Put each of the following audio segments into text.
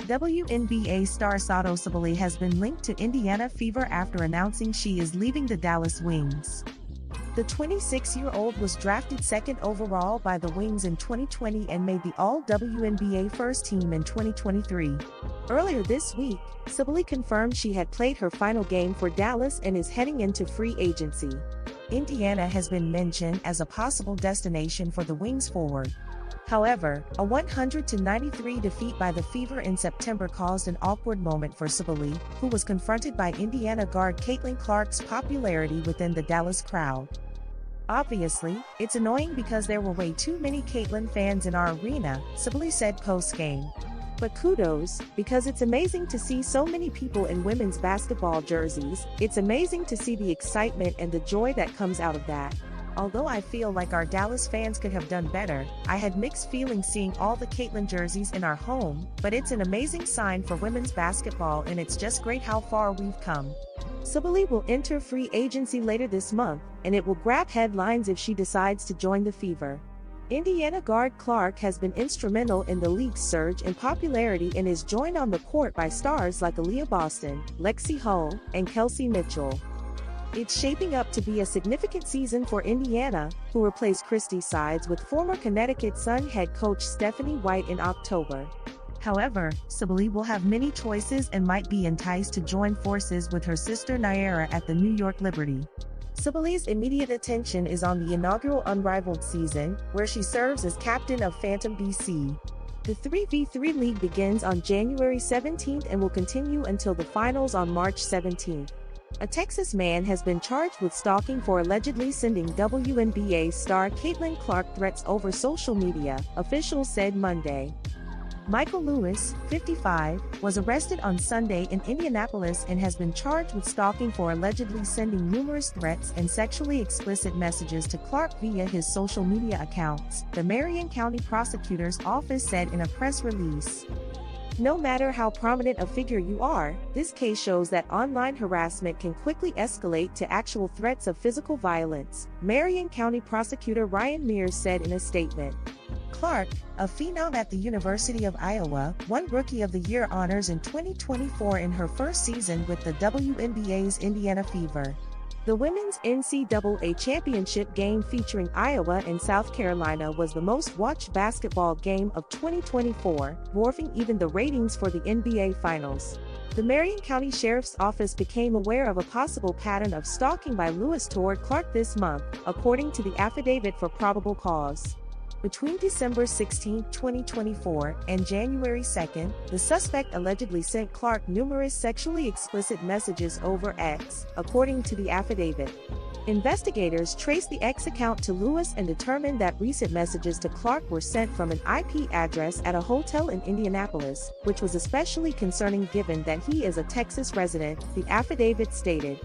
WNBA star Satou Sabally has been linked to Indiana Fever after announcing she is leaving the Dallas Wings. The 26-year-old was drafted second overall by the Wings in 2020 and made the All-WNBA first team in 2023. Earlier this week, Sabally confirmed she had played her final game for Dallas and is heading into free agency. Indiana has been mentioned as a possible destination for the Wings forward. However, a 100-93 defeat by the Fever in September caused an awkward moment for Sabally, who was confronted by Indiana guard Caitlin Clark's popularity within the Dallas crowd. "Obviously, it's annoying because there were way too many Caitlin fans in our arena," Sabally said post-game. "But kudos, because it's amazing to see so many people in women's basketball jerseys. It's amazing to see the excitement and the joy that comes out of that. Although I feel like our Dallas fans could have done better, I had mixed feelings seeing all the Caitlin jerseys in our home, but it's an amazing sign for women's basketball and it's just great how far we've come." Sabally will enter free agency later this month, and it will grab headlines if she decides to join the Fever. Indiana guard Clark has been instrumental in the league's surge in popularity and is joined on the court by stars like Aaliyah Boston, Lexie Hull, and Kelsey Mitchell. It's shaping up to be a significant season for Indiana, who replaced Christie sides with former Connecticut Sun head coach Stephanie White in October. However, Sabally will have many choices and might be enticed to join forces with her sister Naira at the New York Liberty. Sabally's immediate attention is on the inaugural Unrivaled season, where she serves as captain of Phantom BC. The 3v3 league begins on January 17th and will continue until the finals on March 17th. A Texas man has been charged with stalking for allegedly sending WNBA star Caitlin Clark threats over social media, officials said Monday. Michael Lewis, 55, was arrested on Sunday in Indianapolis and has been charged with stalking for allegedly sending numerous threats and sexually explicit messages to Clark via his social media accounts, the Marion County Prosecutor's Office said in a press release. "No matter how prominent a figure you are, this case shows that online harassment can quickly escalate to actual threats of physical violence," Marion County Prosecutor Ryan Mears said in a statement. Clark, a phenom at the University of Iowa, won Rookie of the Year honors in 2024 in her first season with the WNBA's Indiana Fever. The Women's NCAA Championship game featuring Iowa and South Carolina was the most watched basketball game of 2024, dwarfing even the ratings for the NBA Finals. The Marion County Sheriff's Office became aware of a possible pattern of stalking by Lewis toward Clark this month, according to the affidavit for probable cause. Between December 16, 2024, and January 2, the suspect allegedly sent Clark numerous sexually explicit messages over X, according to the affidavit. Investigators traced the X account to Lewis and determined that recent messages to Clark were sent from an IP address at a hotel in Indianapolis, which was especially concerning given that he is a Texas resident, the affidavit stated.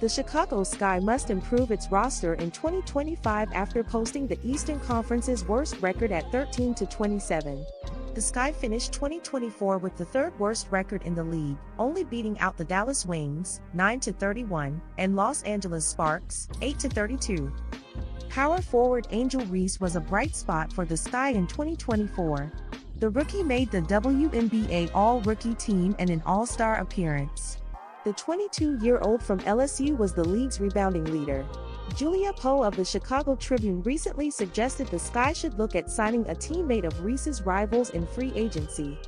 The Chicago Sky must improve its roster in 2025 after posting the Eastern Conference's worst record at 13-27. The Sky finished 2024 with the third worst record in the league, only beating out the Dallas Wings, 9-31, and Los Angeles Sparks, 8-32. Power forward Angel Reese was a bright spot for the Sky in 2024. The rookie made the WNBA All-Rookie team and an All-Star appearance. The 22-year-old from LSU was the league's rebounding leader. Julia Poe of the Chicago Tribune recently suggested the Sky should look at signing a teammate of Reese's rivals in free agency.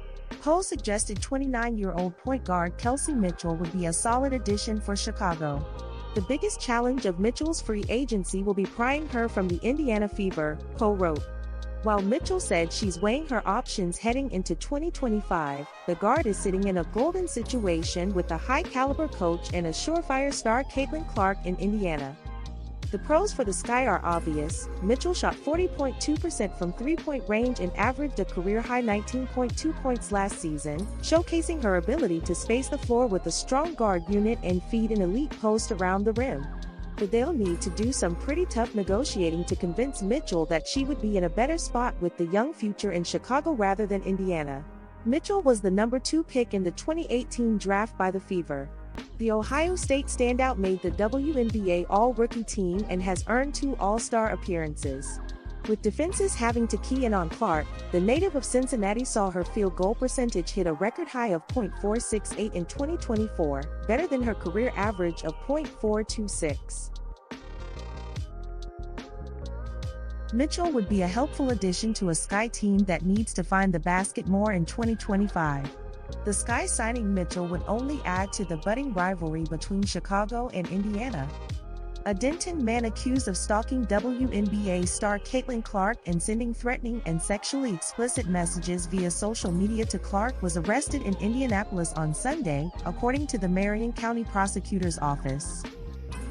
Poe suggested 29-year-old point guard Kelsey Mitchell would be a solid addition for Chicago. The biggest challenge of Mitchell's free agency will be prying her from the Indiana Fever, Poe wrote. While Mitchell said she's weighing her options heading into 2025, the guard is sitting in a golden situation with a high-caliber coach and a surefire star Caitlin Clark in Indiana. The pros for the Sky are obvious. Mitchell shot 40.2% from three-point range and averaged a career-high 19.2 points last season, showcasing her ability to space the floor with a strong guard unit and feed an elite post around the rim. But they'll need to do some pretty tough negotiating to convince Mitchell that she would be in a better spot with the young future in Chicago rather than Indiana. Mitchell was the number 2 pick in the 2018 draft by the Fever. The Ohio State standout made the WNBA All-Rookie team and has earned 2 All-Star appearances. With defenses having to key in on Clark, the native of Cincinnati saw her field goal percentage hit a record high of .468 in 2024, better than her career average of .426. Mitchell would be a helpful addition to a Sky team that needs to find the basket more in 2025. The Sky signing Mitchell would only add to the budding rivalry between Chicago and Indiana. A Denton man accused of stalking WNBA star Caitlin Clark and sending threatening and sexually explicit messages via social media to Clark was arrested in Indianapolis on Sunday, according to the Marion County Prosecutor's Office.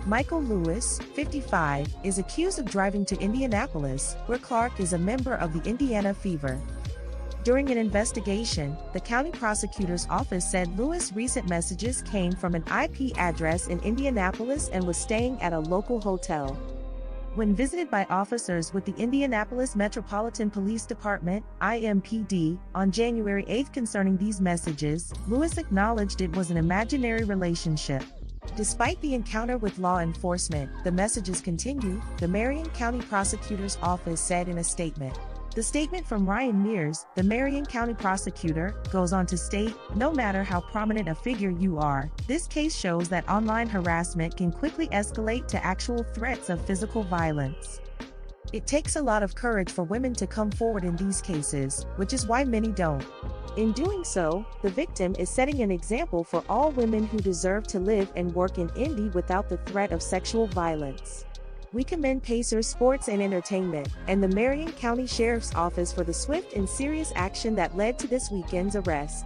Michael Lewis, 55, is accused of driving to Indianapolis, where Clark is a member of the Indiana Fever. During an investigation, the county prosecutor's office said Lewis' recent messages came from an IP address in Indianapolis and was staying at a local hotel. When visited by officers with the Indianapolis Metropolitan Police Department, IMPD, on January 8 concerning these messages, Lewis acknowledged it was an imaginary relationship. Despite the encounter with law enforcement, the messages continue, the Marion County Prosecutor's Office said in a statement. The statement from Ryan Mears, the Marion County prosecutor, goes on to state, no matter how prominent a figure you are, this case shows that online harassment can quickly escalate to actual threats of physical violence. It takes a lot of courage for women to come forward in these cases, which is why many don't. In doing so, the victim is setting an example for all women who deserve to live and work in Indy without the threat of sexual violence. We commend Pacers Sports and Entertainment and the Marion County Sheriff's Office for the swift and serious action that led to this weekend's arrest.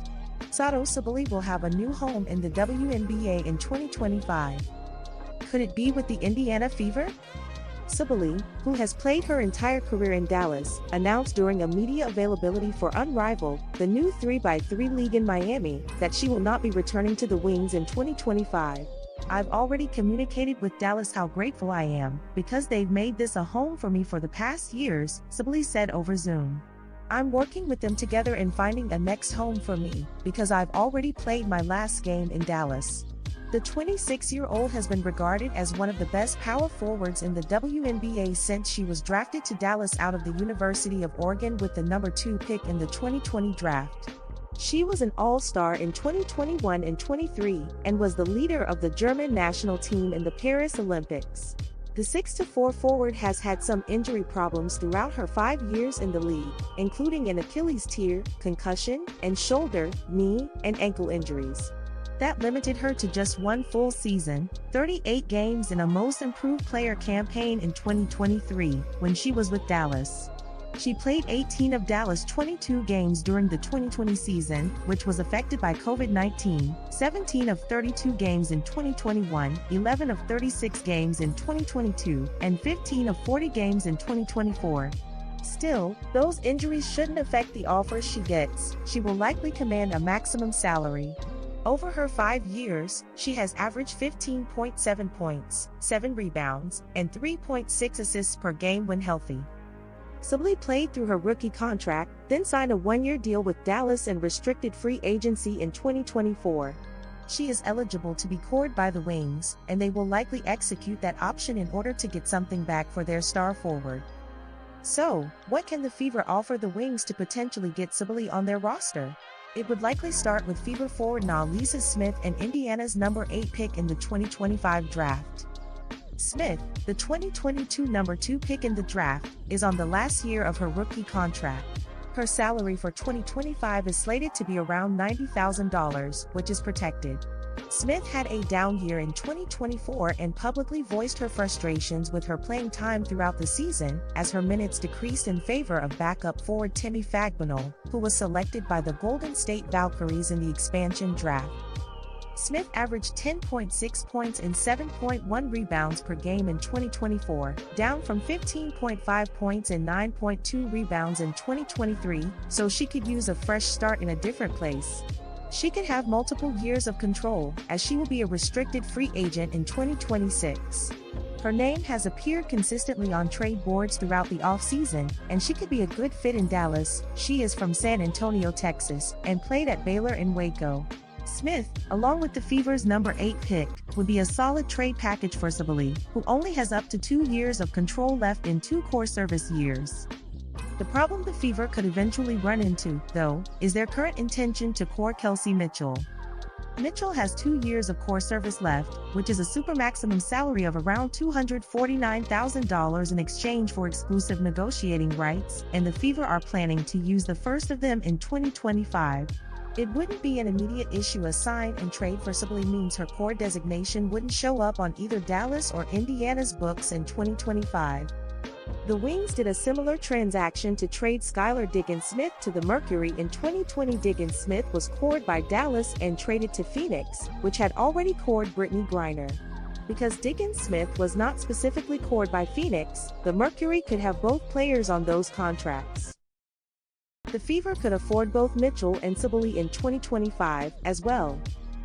Satou Sabally will have a new home in the WNBA in 2025. Could it be with the Indiana Fever? Sabally, who has played her entire career in Dallas, announced during a media availability for Unrivaled, the new 3x3 league in Miami, that she will not be returning to the Wings in 2025. I've already communicated with Dallas how grateful I am, because they've made this a home for me for the past years, Sabally said over Zoom. I'm working with them together in finding a next home for me, because I've already played my last game in Dallas. The 26-year-old has been regarded as one of the best power forwards in the WNBA since she was drafted to Dallas out of the University of Oregon with the number 2 pick in the 2020 draft. She was an all-star in 2021 and 23, and was the leader of the German national team in the Paris Olympics. The 6'4" forward has had some injury problems throughout her 5 years in the league, including an Achilles tear, concussion, and shoulder, knee, and ankle injuries. That limited her to just one full season, 38 games in a Most Improved Player campaign in 2023, when she was with Dallas. She played 18 of Dallas' 22 games during the 2020 season, which was affected by COVID-19, 17 of 32 games in 2021, 11 of 36 games in 2022, and 15 of 40 games in 2024. Still, those injuries shouldn't affect the offers she gets. She will likely command a maximum salary. Over her 5 years, she has averaged 15.7 points, 7 rebounds, and 3.6 assists per game when healthy. Sabally played through her rookie contract, then signed a 1-year deal with Dallas and restricted free agency in 2024. She is eligible to be cored by the Wings, and they will likely execute that option in order to get something back for their star forward. So, what can the Fever offer the Wings to potentially get Sabally on their roster? It would likely start with Fever forward Lisa Smith and Indiana's number 8 pick in the 2025 draft. Smith, the 2022 number 2 pick in the draft, is on the last year of her rookie contract. Her salary for 2025 is slated to be around $90,000, which is protected. Smith had a down year in 2024 and publicly voiced her frustrations with her playing time throughout the season, as her minutes decreased in favor of backup forward Timmy Fagbonal, who was selected by the Golden State Valkyries in the expansion draft. Smith averaged 10.6 points and 7.1 rebounds per game in 2024, down from 15.5 points and 9.2 rebounds in 2023, so she could use a fresh start in a different place. She could have multiple years of control, as she will be a restricted free agent in 2026. Her name has appeared consistently on trade boards throughout the offseason, and she could be a good fit in Dallas. She is from San Antonio, Texas, and played at Baylor and Waco. Smith, along with the Fever's number 8 pick, would be a solid trade package for Sabally, who only has up to 2 years of control left in 2 core service years. The problem the Fever could eventually run into, though, is their current intention to core Kelsey Mitchell. Mitchell has 2 years of core service left, which is a super maximum salary of around $249,000 in exchange for exclusive negotiating rights, and the Fever are planning to use the first of them in 2025. It wouldn't be an immediate issue as sign and trade for Sabally means her core designation wouldn't show up on either Dallas or Indiana's books in 2025. The Wings did a similar transaction to trade Skylar Diggins-Smith to the Mercury in 2020. Diggins-Smith was cored by Dallas and traded to Phoenix, which had already cored Brittany Griner. Because Diggins-Smith was not specifically cored by Phoenix, the Mercury could have both players on those contracts. The Fever could afford both Mitchell and Sabally in 2025 as well.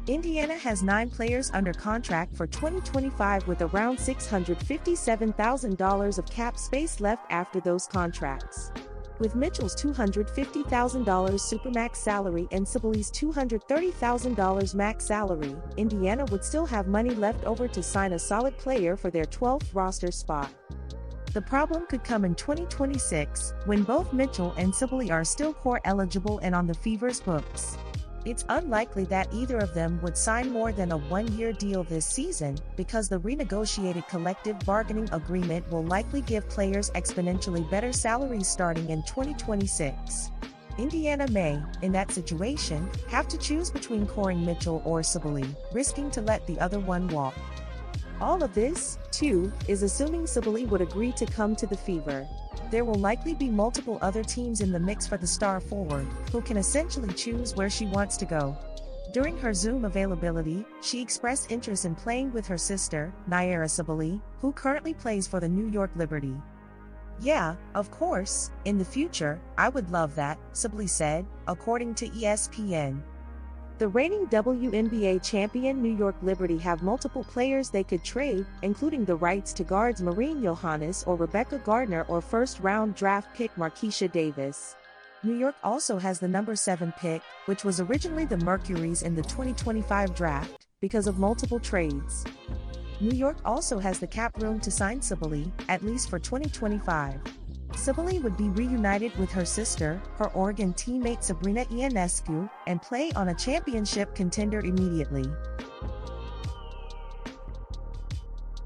Indiana has 9 players under contract for 2025 with around $657,000 of cap space left after those contracts. With Mitchell's $250,000 supermax salary and Sabally's $230,000 max salary, Indiana would still have money left over to sign a solid player for their 12th roster spot. The problem could come in 2026, when both Mitchell and Sabally are still core eligible and on the Fever's books. It's unlikely that either of them would sign more than a 1-year deal this season, because the renegotiated collective bargaining agreement will likely give players exponentially better salaries starting in 2026. Indiana may, in that situation, have to choose between coring Mitchell or Sabally, risking to let the other one walk. All of this, too, is assuming Sabally would agree to come to the Fever. There will likely be multiple other teams in the mix for the star forward, who can essentially choose where she wants to go. During her Zoom availability, she expressed interest in playing with her sister, Naira Sabally, who currently plays for the New York Liberty. "Yeah, of course, in the future, I would love that," Sabally said, according to ESPN. The reigning WNBA champion New York Liberty have multiple players they could trade, including the rights to guards Maureen Johannes or Rebecca Gardner or first-round draft pick Marquisha Davis. New York also has the number 7 pick, which was originally the Mercury's in the 2025 draft, because of multiple trades. New York also has the cap room to sign Sabally, at least for 2025. Sabally would be reunited with her sister, her Oregon teammate Sabrina Ionescu, and play on a championship contender immediately.